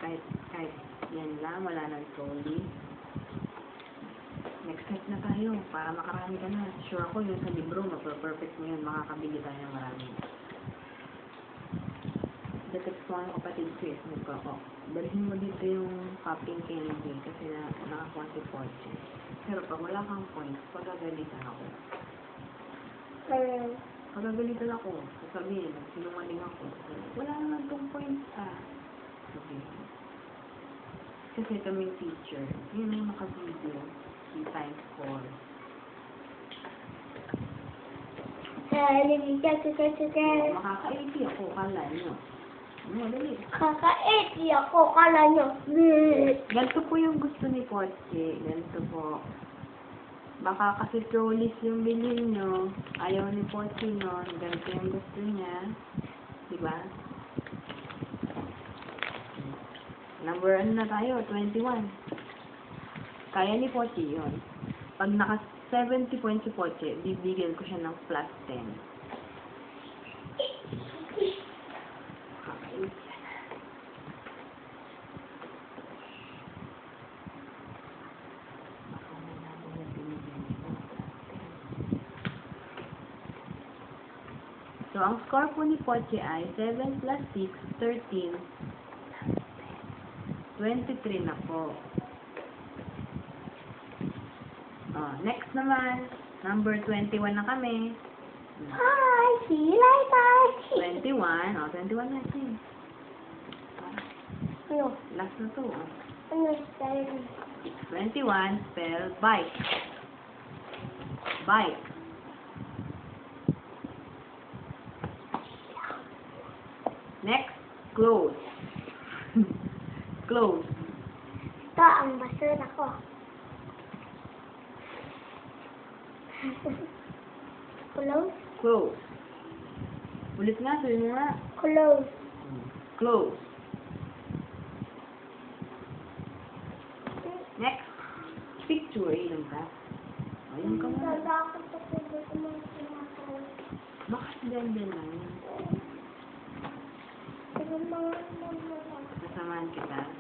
Kahit yan lang, wala nang trolley. Next step na tayo para makarami ka na. Sure ako yung sa libro, mag-perfect mo yun. Makakabili tayo ng marami. Text mo ang kapatid ko eh. Dalhin mo dito yung popping candy kasi nakakuha si Pochi. Pero pag wala kang points, pagagalitan ako. Pagagalitan ako. Sasabihin, sinungaling ako. Wala naman tong points Okay. Kasi kaming teacher, yun yung naka-video. 3 times 4. Makaka-80 ako, kala nyo. Dali. Kaka-80 ako, kala nyo. Ganito po yung gusto ni Pochi. Ganito po. Baka kasi trolleys yung bilhin nyo. Ayaw ni Pochi nun. Ganito yung gusto niya. Diba? Number ano na tayo? 21. Kaya ni Pochi yun. Pag naka 70 points si Pochi, bibigyan ko siya ng plus 10. So, ang score po ni Pochi ay 7 plus 6, 13. 23 na po. Next naman, number 21 na kami. Hi, see you later. 21. 21 na siya. Ano? Last na to. Ano style? 21, spell bike. Bike. Next, clothes. Clothes. Ito ang basura ko. Close? Clothes. Ulit nga, sabi mo nga. Close. Clothes. Next, picture. Ilan ka? Ayun ka mo. Bakit ako dito mo sinakaw? Bakit din lang? Ano mga Nasamahan kita.